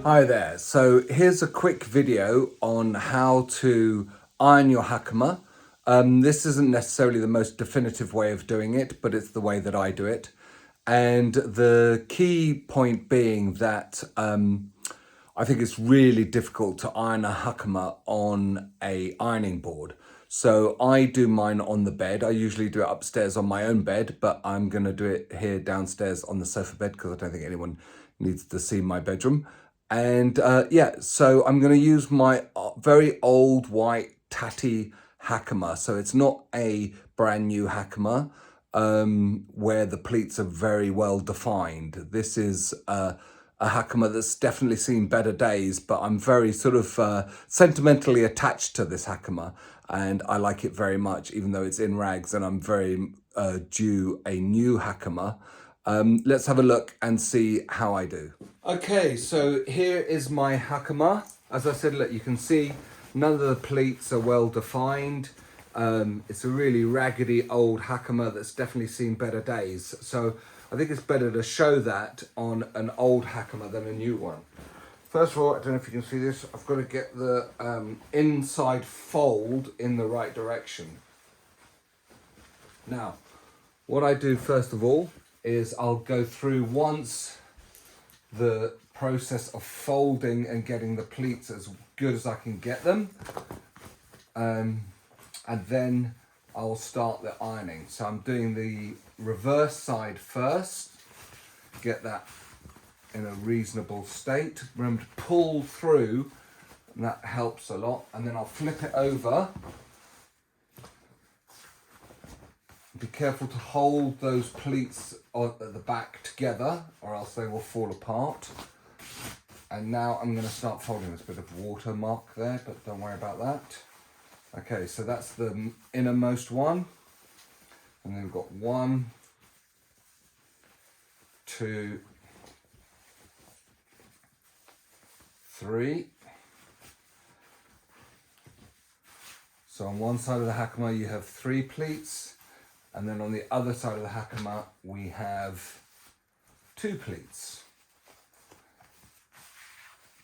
Hi there. So here's a quick video on how to iron your hakama. This isn't necessarily the most definitive way of doing it, but it's the way that I do it. And the key point being that I think it's really difficult to iron a hakama on a ironing board. So I do mine on the bed. I usually do it upstairs on my own bed, but I'm going to do it here downstairs on the sofa bed because I don't think anyone needs to see my bedroom. And yeah, so I'm going to use my very old white tatty hakama. So it's not a brand new hakama where the pleats are very well defined. This is a hakama that's definitely seen better days, but I'm very sort of sentimentally attached to this hakama and I like it very much, even though it's in rags, and I'm very due a new hakama. Let's have a look and see how I do. Okay, so here is my hakama. As I said, look, you can see none of the pleats are well defined. It's a really raggedy old hakama that's definitely seen better days. So I think it's better to show that on an old hakama than a new one. First of all, I don't know if you can see this, I've got to get the inside fold in the right direction. Now, what I do first of all is I'll go through once the process of folding and getting the pleats as good as I can get them. And then I'll start the ironing. So I'm doing the reverse side first, get that in a reasonable state. Remember to pull through, and that helps a lot. And then I'll flip it over. Be careful to hold those pleats at the back together or else they will fall apart. And now I'm going to start folding. There's a bit of watermark there, but don't worry about that. Okay, so that's the innermost one. And then we've got 1, 2, 3. So on one side of the hakama you have 3 pleats, and then on the other side of the hakama we have 2 pleats.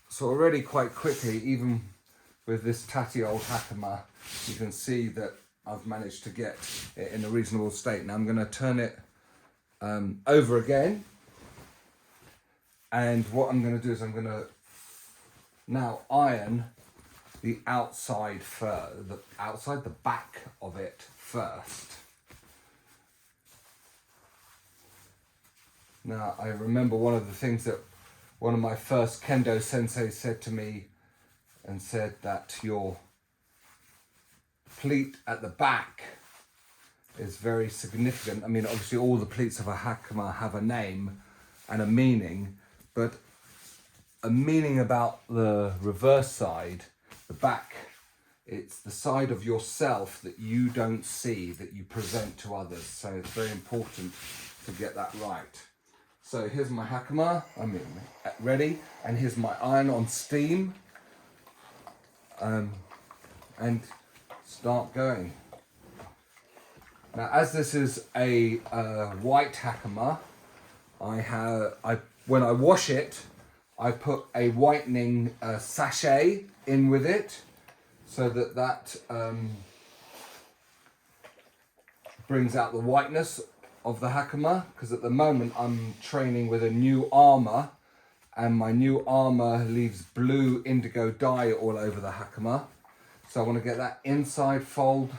So already quite quickly, even with this tatty old hakama, you can see that I've managed to get it in a reasonable state. Now I'm going to turn it over again, and what I'm going to do is I'm going to now iron the outside first, the back of it first. Now I remember one of the things that one of my first kendo sensei said to me, and said that your pleat at the back is very significant. I mean, obviously all the pleats of a hakama have a name and a meaning, but a meaning about the reverse side, the back, it's the side of yourself that you don't see, that you present to others. So it's very important to get that right. So here's my hakama, ready, and here's my iron on steam. And start going. Now, as this is a white hakama, when I wash it, I put a whitening sachet in with it, so that brings out the whiteness of the hakama. Because at the moment I'm training with a new armor, and my new armor leaves blue indigo dye all over the hakama. So I want to get that inside fold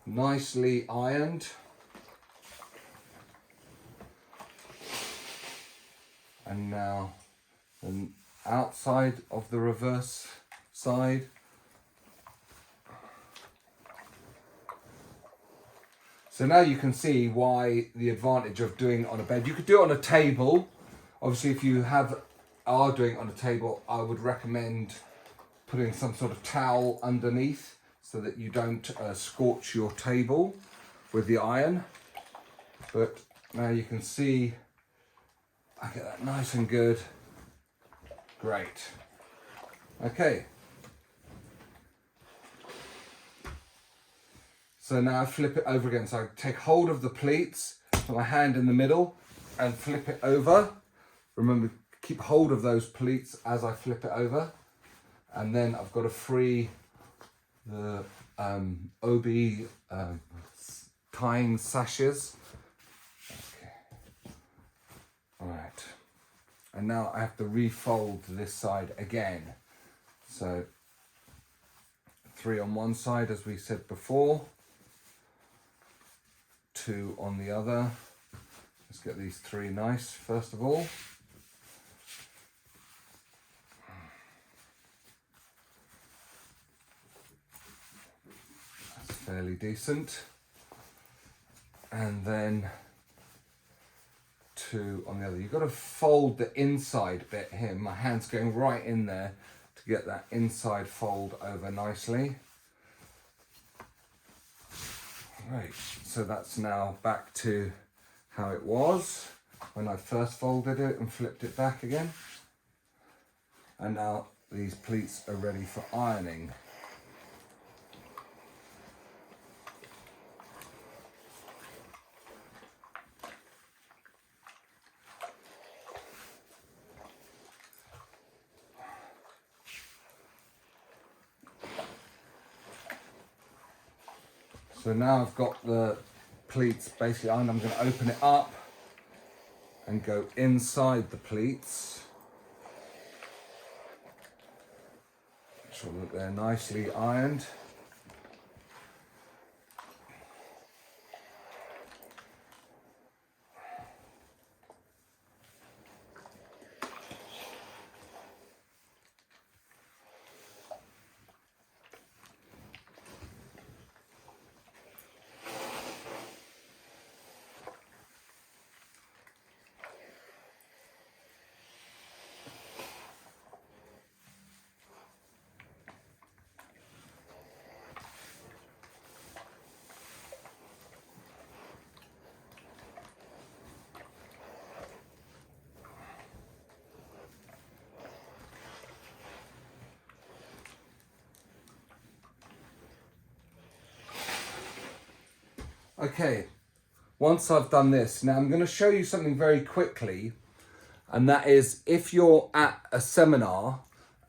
nicely ironed. And now the outside of the reverse side. So now you can see why the advantage of doing it on a bed. You could do it on a table. Obviously, if you are doing it on a table, I would recommend putting some sort of towel underneath so that you don't scorch your table with the iron. But now you can see I get that nice and good. Great. Okay. So now I flip it over again. So I take hold of the pleats, put my hand in the middle and flip it over. Remember, keep hold of those pleats as I flip it over, and then I've got to free the OB tying sashes. Okay. All right, and now I have to refold this side again. So 3 on one side, as we said before, 2 on the other. Let's get these 3 nice first of all. That's fairly decent. And then 2 on the other. You've got to fold the inside bit here. My hand's going right in there to get that inside fold over nicely. Right, so that's now back to how it was when I first folded it and flipped it back again. And now these pleats are ready for ironing. So now I've got the pleats basically ironed. I'm going to open it up and go inside the pleats. Make sure that they're nicely ironed. Okay, once I've done this, now I'm going to show you something very quickly, and that is if you're at a seminar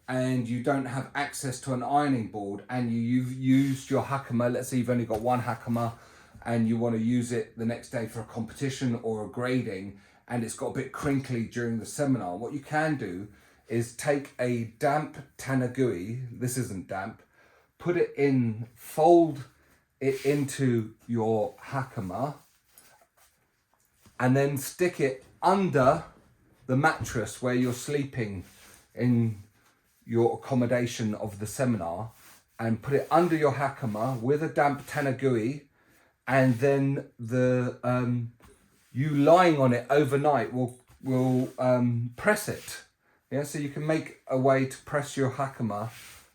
and you don't have access to an ironing board and you've used your hakama, let's say you've only got one hakama and you want to use it the next day for a competition or a grading and it's got a bit crinkly during the seminar, what you can do is take a damp tanagui, this isn't damp, put it in, fold it into your hakama and then stick it under the mattress where you're sleeping in your accommodation of the seminar, and put it under your hakama with a damp tanagui, and then the you lying on it overnight will press it. Yeah, so you can make a way to press your hakama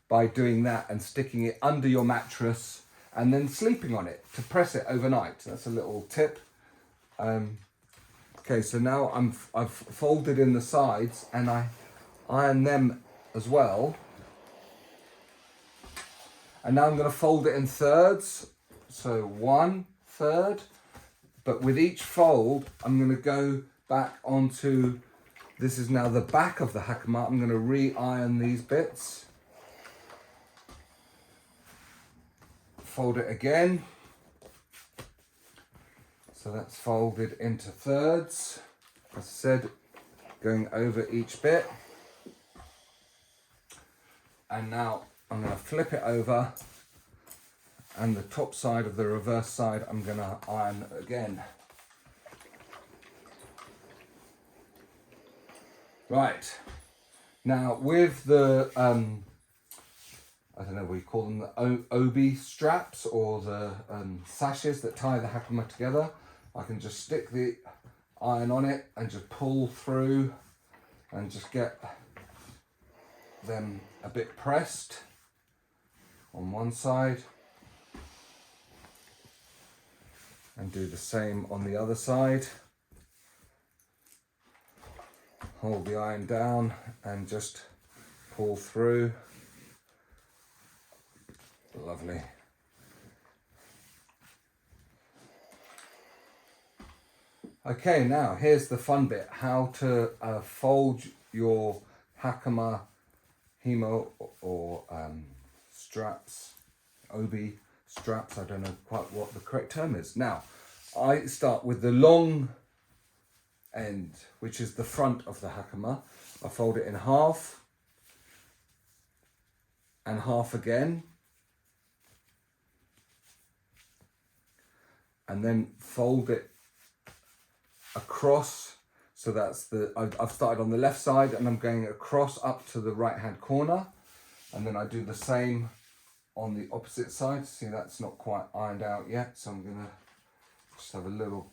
by doing that and sticking it under your mattress and then sleeping on it to press it overnight. That's a little tip. Okay, so now I've folded in the sides and I iron them as well. And now I'm going to fold it in thirds. So 1/3. But with each fold, I'm going to go back onto, this is now the back of the hakama. I'm going to re-iron these bits. Fold it again. So that's folded into thirds. As I said, going over each bit. And now I'm going to flip it over, and the top side of the reverse side I'm going to iron again. Right, now with the I don't know what you call them, the obi straps or the sashes that tie the hakama together, I can just stick the iron on it and just pull through and just get them a bit pressed on one side and do the same on the other side. Hold the iron down and just pull through. Lovely. Okay, now here's the fun bit, how to fold your hakama, himo, or straps, obi straps. I don't know quite what the correct term is. Now, I start with the long end, which is the front of the hakama. I fold it in half and half again, and then fold it across. So that's I've started on the left side and I'm going across up to the right hand corner, and then I do the same on the opposite side. See, that's not quite ironed out yet, so I'm gonna just have a little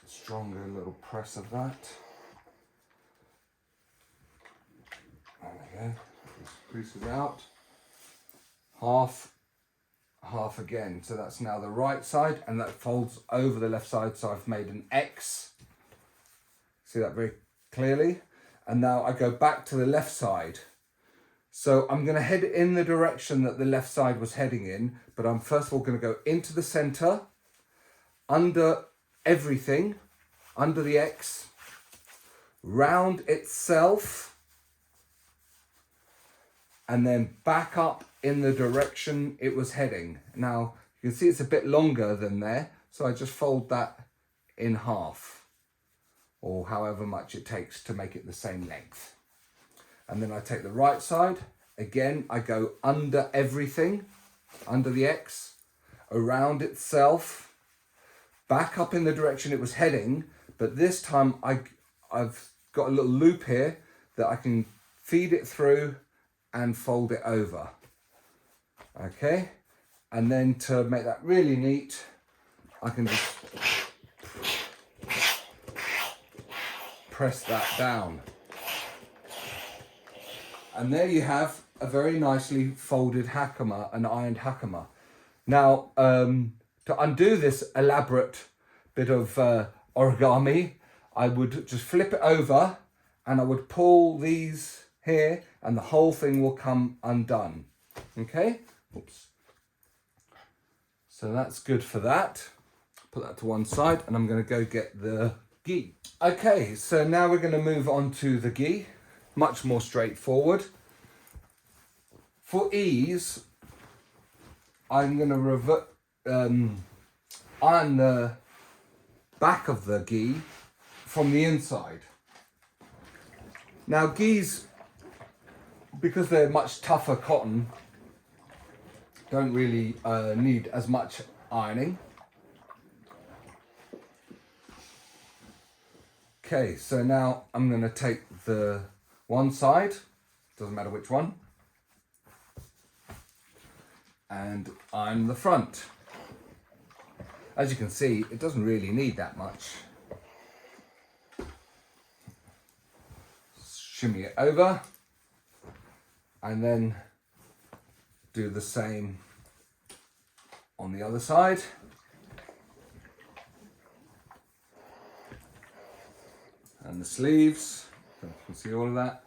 stronger little press of that. There we go. This creases out. Half again. So that's now the right side, and that folds over the left side. So I've made an X. See that very clearly. And now I go back to the left side. So I'm going to head in the direction that the left side was heading in, but I'm first of all going to go into the center, under everything, under the X, round itself, and then back up in the direction it was heading. Now, you can see it's a bit longer than there, so I just fold that in half, or however much it takes to make it the same length. And then I take the right side, again, I go under everything, under the X, around itself, back up in the direction it was heading, but this time I've got a little loop here that I can feed it through and fold it over. Okay, and then to make that really neat, I can just press that down. And there you have a very nicely folded hakama, an ironed hakama. Now, to undo this elaborate bit of origami, I would just flip it over and I would pull these here and the whole thing will come undone. Okay? Oops. So that's good for that. Put that to one side and I'm going to go get the ghee. Okay, so now we're going to move on to the ghee. Much more straightforward. For ease, I'm going to iron the back of the ghee from the inside. Now ghees, because they're much tougher cotton, don't really need as much ironing. Okay, so now I'm going to take the one side, doesn't matter which one, and iron the front. As you can see, it doesn't really need that much. Shimmy it over and then do the same on the other side. And the sleeves, you can see all of that,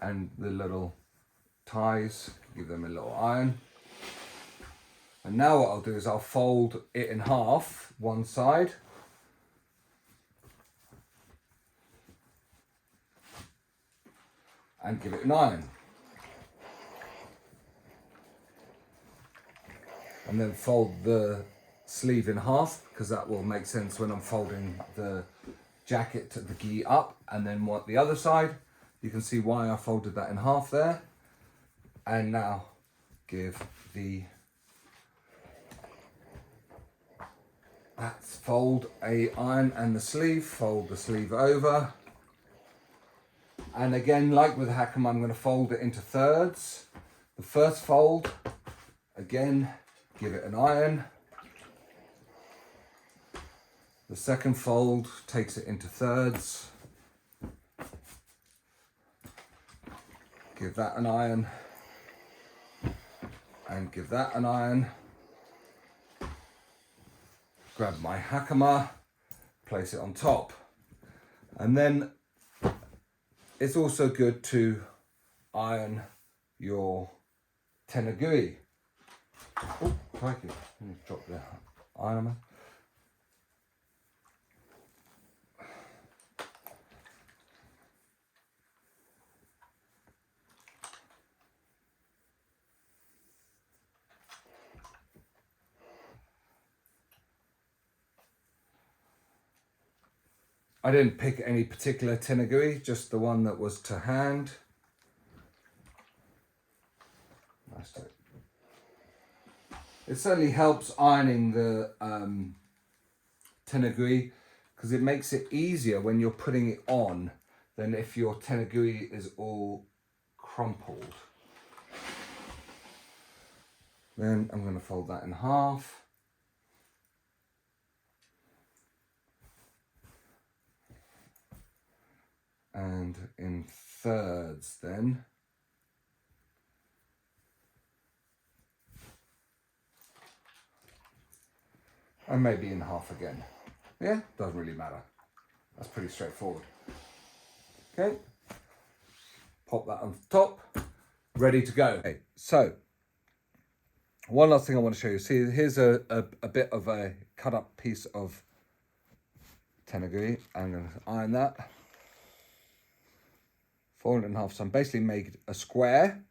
and the little ties, give them a little iron. And now what I'll do is I'll fold it in half, one side, and give it an iron. And then fold the sleeve in half, because that will make sense when I'm folding the jacket to the ghee up. And then what the other side, you can see why I folded that in half there. And now give the that's fold a iron and the sleeve, fold the sleeve over. And again, like with hakama, I'm going to fold it into thirds. The first fold, again, give it an iron. The second fold takes it into thirds. Give that an iron. And give that an iron. Grab my hakama, place it on top. And then it's also good to iron your tenagui. Oh, crikey, let me drop the iron. I didn't pick any particular tenugui, just the one that was to hand. Nice. It certainly helps ironing the tenugui because it makes it easier when you're putting it on than if your tenugui is all crumpled. Then I'm going to fold that in half. And in thirds then. And maybe in half again. Yeah, doesn't really matter. That's pretty straightforward. Okay, pop that on top, ready to go. Okay, so one last thing I want to show you. See, here's a bit of a cut up piece of tenugui. I'm going to iron that. Fold it in half. So I'm basically made a square.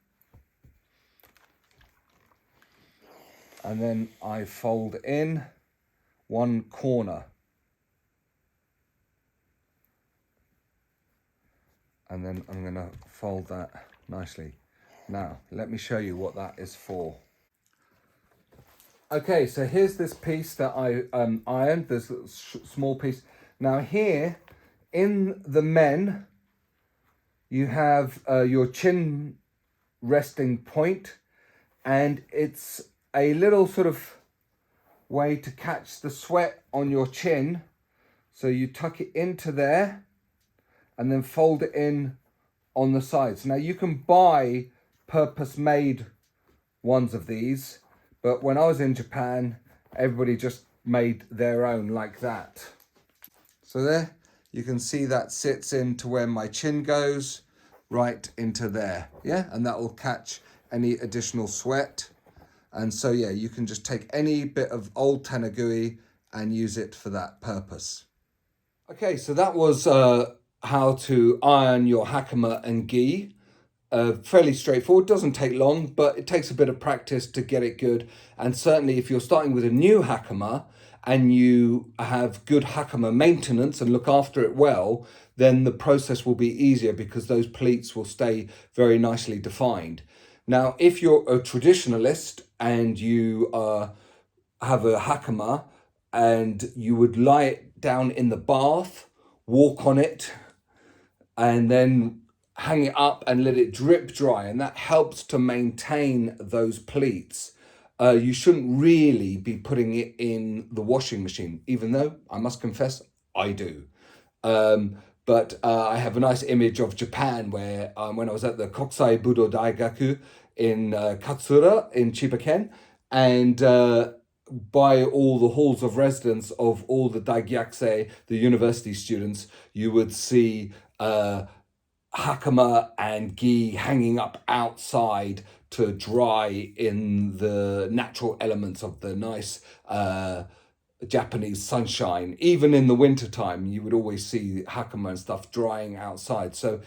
And then I fold in one corner. And then I'm going to fold that nicely. Now, let me show you what that is for. Okay, so here's this piece that I ironed, this small piece. Now here, in the men, you have your chin resting point, and it's a little sort of way to catch the sweat on your chin. So you tuck it into there, and then fold it in on the sides. Now you can buy purpose-made ones of these, but when I was in Japan, everybody just made their own like that. So there, you can see that sits into where my chin goes, right into there. Yeah, and that will catch any additional sweat. And so, yeah, you can just take any bit of old tenugui and use it for that purpose. Okay, so that was how to iron your hakama and gi. Fairly straightforward, doesn't take long, but it takes a bit of practice to get it good. And certainly if you're starting with a new hakama and you have good hakama maintenance and look after it well, then the process will be easier because those pleats will stay very nicely defined. Now, if you're a traditionalist and you have a hakama and you would lie it down in the bath, walk on it, and then hang it up and let it drip dry, and that helps to maintain those pleats. You shouldn't really be putting it in the washing machine, even though I must confess I do. But I have a nice image of Japan where when I was at the Kokusai Budo Daigaku in Katsura in Chiba-ken, and by all the halls of residence of all the daigyakuse, the university students, you would see hakama and gi hanging up outside to dry in the natural elements of the nice Japanese sunshine. Even in the wintertime, you would always see hakama and stuff drying outside. So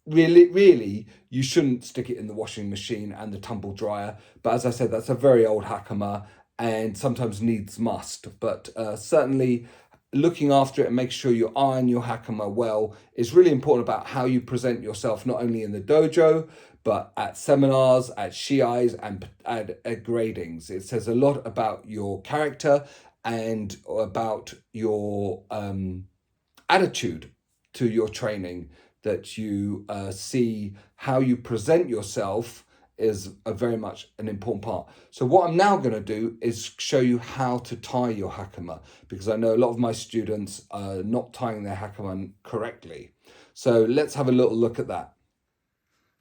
really, you shouldn't stick it in the washing machine and the tumble dryer. But as I said, that's a very old hakama and sometimes needs must. But certainly looking after it and make sure you iron your hakama well is really important about how you present yourself, not only in the dojo, but at seminars, at shiais, and at gradings. It says a lot about your character and about your attitude to your training, that you see how you present yourself is very much an important part. So what I'm now going to do is show you how to tie your hakama, because I know a lot of my students are not tying their hakama correctly. So let's have a little look at that.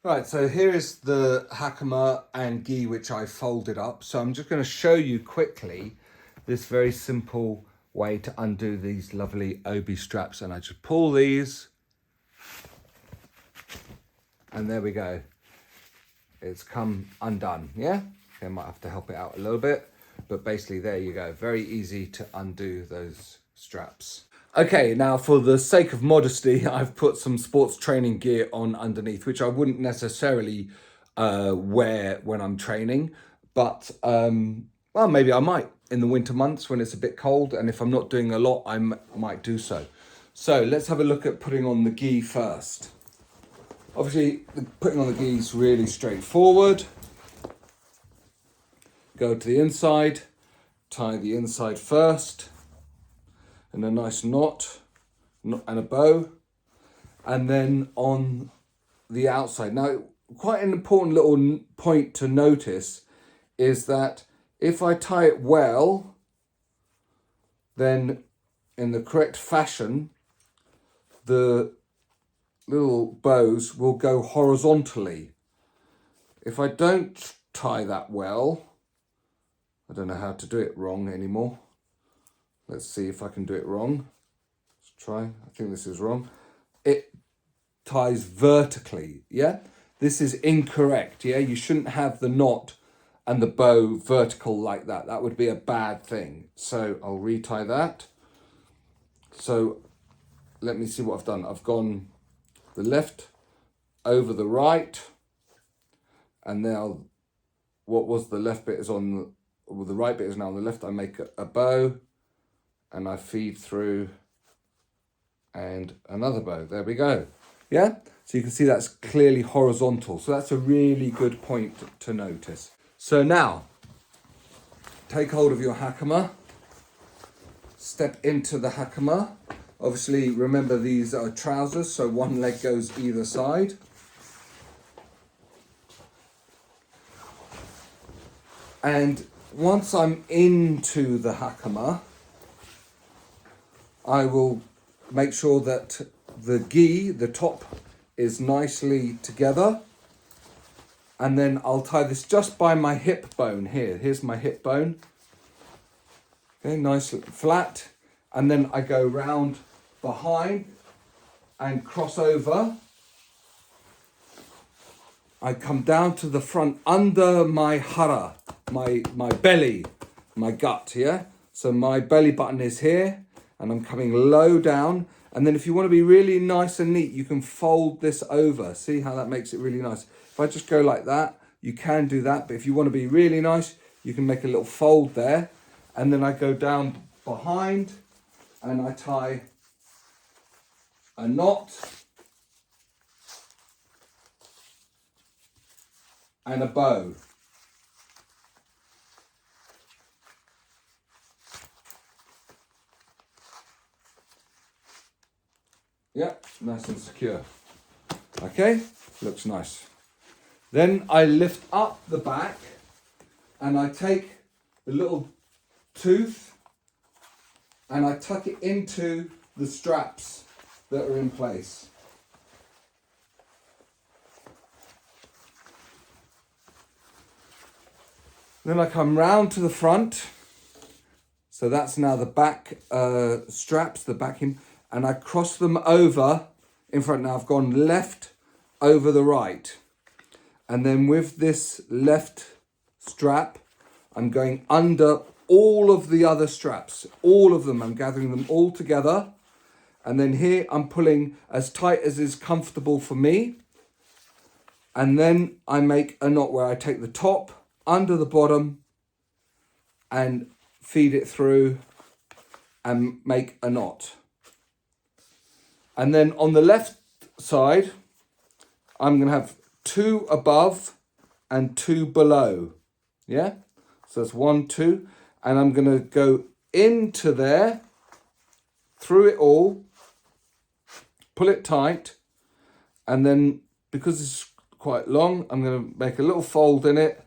Right, so here is the hakama and gi which I folded up. So I'm just going to show you quickly this very simple way to undo these lovely obi straps. And I just pull these, and there we go. It's come undone, yeah? I might have to help it out a little bit, but basically there you go. Very easy to undo those straps. Okay, now for the sake of modesty, I've put some sports training gear on underneath, which I wouldn't necessarily wear when I'm training, but well, maybe I might in the winter months when it's a bit cold, and if I'm not doing a lot, I might do so. So let's have a look at putting on the gi first. Obviously, putting on the gi is really straightforward. Go to the inside, tie the inside first, and a nice knot and a bow. And then on the outside. Now, quite an important little point to notice is that if I tie it well, then in the correct fashion, the little bows will go horizontally. If I don't tie that well, I don't know how to do it wrong anymore. Let's see if I can do it wrong. Let's try. I think this is wrong. It ties vertically, yeah? This is incorrect, yeah? You shouldn't have the knot and the bow vertical like that. That would be a bad thing. So I'll retie that. So let me see what I've done. I've gone the left over the right, and now what was the left bit is on the right bit is now on the left. I make a bow and I feed through and another bow. There we go. Yeah, so you can see that's clearly horizontal. So that's a really good point to notice. So now, take hold of your hakama, step into the hakama. Obviously, remember these are trousers, so one leg goes either side. And once I'm into the hakama, I will make sure that the gi, the top, is nicely together. And then I'll tie this just by my hip bone here. Here's my hip bone. Okay, nice flat. And then I go round behind and cross over. I come down to the front under my hara, my belly, my gut, yeah? So my belly button is here and I'm coming low down. And then if you want to be really nice and neat, you can fold this over. See how that makes it really nice? If I just go like that, you can do that. But if you want to be really nice, you can make a little fold there. And then I go down behind and I tie a knot and a bow. Yeah, nice and secure. Okay, looks nice. Then I lift up the back and I take the little tooth and I tuck it into the straps that are in place. Then I come round to the front. So that's now the back straps, the backing, and I cross them over in front. Now I've gone left over the right. And then with this left strap, I'm going under all of the other straps, all of them. I'm gathering them all together. And then here I'm pulling as tight as is comfortable for me. And then I make a knot where I take the top under the bottom and feed it through and make a knot. And then on the left side, I'm going to have 2 above and 2 below. Yeah? So that's 1, 2. And I'm going to go into there, through it all, pull it tight. And then because it's quite long, I'm going to make a little fold in it.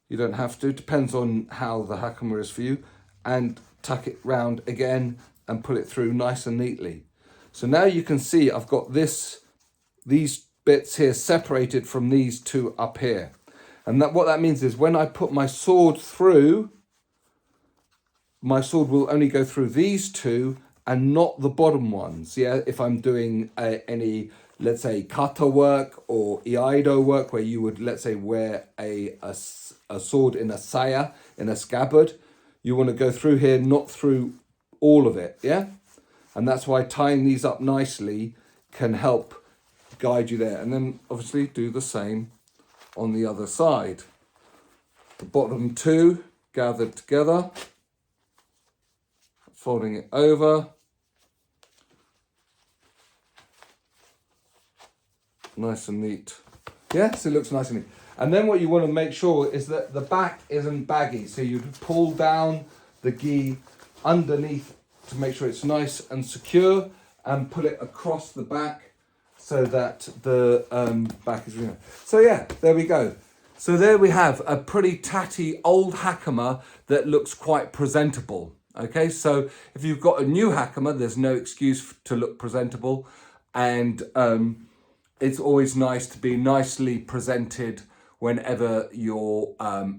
You don't have to, depends on how the hakama is for you. And tuck it round again and pull it through nice and neatly. So now you can see I've got these bits here separated from these 2 up here. And what that means is when I put my sword through, my sword will only go through these 2 and not the bottom ones. Yeah, if I'm doing any, let's say, kata work or iaido work where you would, let's say, wear a sword in a saya, in a scabbard, you want to go through here, not through all of it, yeah? And that's why tying these up nicely can help guide you there. And then obviously do the same on the other side. The bottom 2 gathered together, folding it over, nice and neat. Yes, it looks nice and neat. And then what you want to make sure is that the back isn't baggy. So you pull down the gi underneath to make sure it's nice and secure, and put it across the back so that the back is really nice. So yeah, there we go. So there we have a pretty tatty old hakama that looks quite presentable. Okay, so if you've got a new hakama, there's no excuse to look presentable, and it's always nice to be nicely presented whenever you're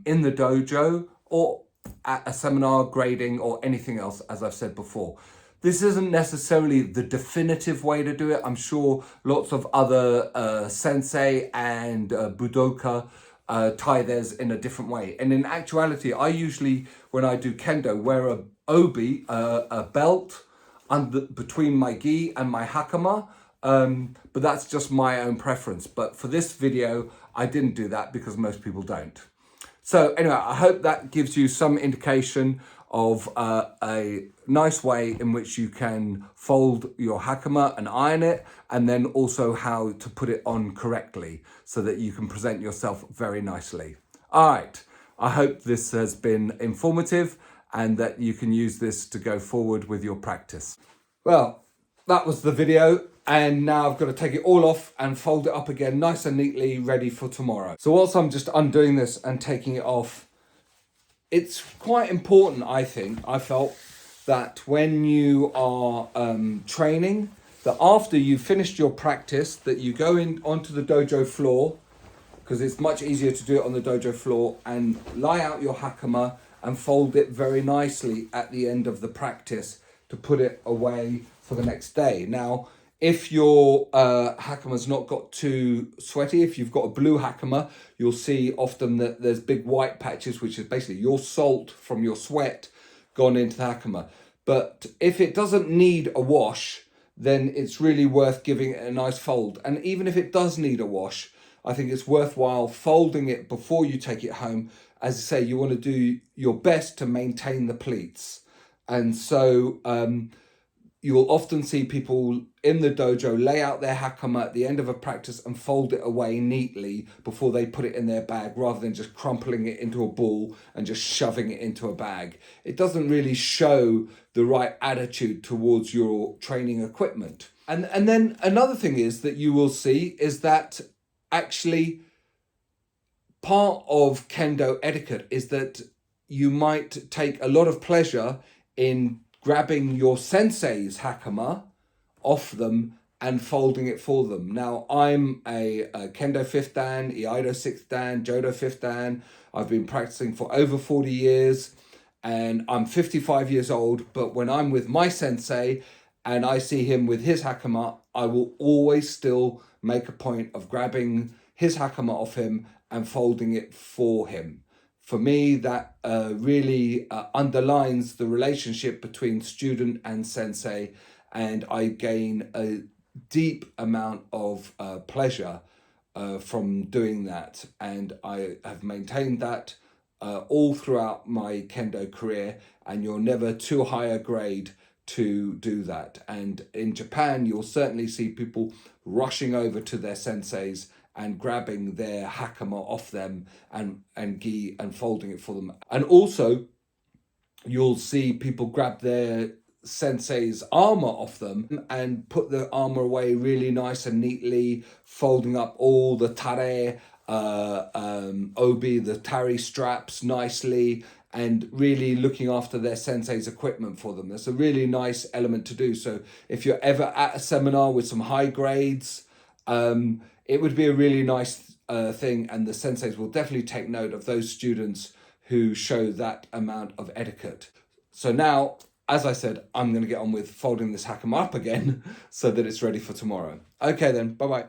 in the dojo or at a seminar, grading, or anything else, as I've said before. This isn't necessarily the definitive way to do it. I'm sure lots of other sensei and budoka tie theirs in a different way. And in actuality, I usually, when I do kendo, wear a obi, a belt between my gi and my hakama. But that's just my own preference. But for this video, I didn't do that because most people don't. So anyway, I hope that gives you some indication of a nice way in which you can fold your hakama and iron it, and then also how to put it on correctly so that you can present yourself very nicely. All right, I hope this has been informative and that you can use this to go forward with your practice. Well, that was the video, and now I've got to take it all off and fold it up again nice and neatly, ready for tomorrow. So whilst I'm just undoing this and taking it off, it's quite important, I felt, that when you are training, that after you've finished your practice, that you go in onto the dojo floor, because it's much easier to do it on the dojo floor, and lie out your hakama and fold it very nicely at the end of the practice to put it away for the next day. Now, if your hakama's not got too sweaty, if you've got a blue hakama, you'll see often that there's big white patches, which is basically your salt from your sweat gone into the hakama. But if it doesn't need a wash, then it's really worth giving it a nice fold. And even if it does need a wash, I think it's worthwhile folding it before you take it home. As I say, you want to do your best to maintain the pleats. And so you'll often see people in the dojo lay out their hakama at the end of a practice and fold it away neatly before they put it in their bag, rather than just crumpling it into a ball and just shoving it into a bag. It doesn't really show the right attitude towards your training equipment. And then another thing is that you will see is that actually part of kendo etiquette is that you might take a lot of pleasure in grabbing your sensei's hakama off them and folding it for them. Now, I'm a kendo 5th dan, iaido 6th dan, jodo 5th dan. I've been practicing for over 40 years, and I'm 55 years old. But when I'm with my sensei and I see him with his hakama, I will always still make a point of grabbing his hakama off him and folding it for him. For me, that really underlines the relationship between student and sensei, and I gain a deep amount of pleasure from doing that. And I have maintained that all throughout my kendo career, and you're never too high a grade to do that. And in Japan, you'll certainly see people rushing over to their senseis and grabbing their hakama off them and gi and folding it for them. And also, you'll see people grab their sensei's armor off them and put the armor away really nice and neatly, folding up all the tare, obi, the tari straps nicely, and really looking after their sensei's equipment for them. That's a really nice element to do. So if you're ever at a seminar with some high grades, it would be a really nice thing, and the senseis will definitely take note of those students who show that amount of etiquette. So now, as I said, I'm going to get on with folding this hakama up again so that it's ready for tomorrow. Okay then, bye-bye.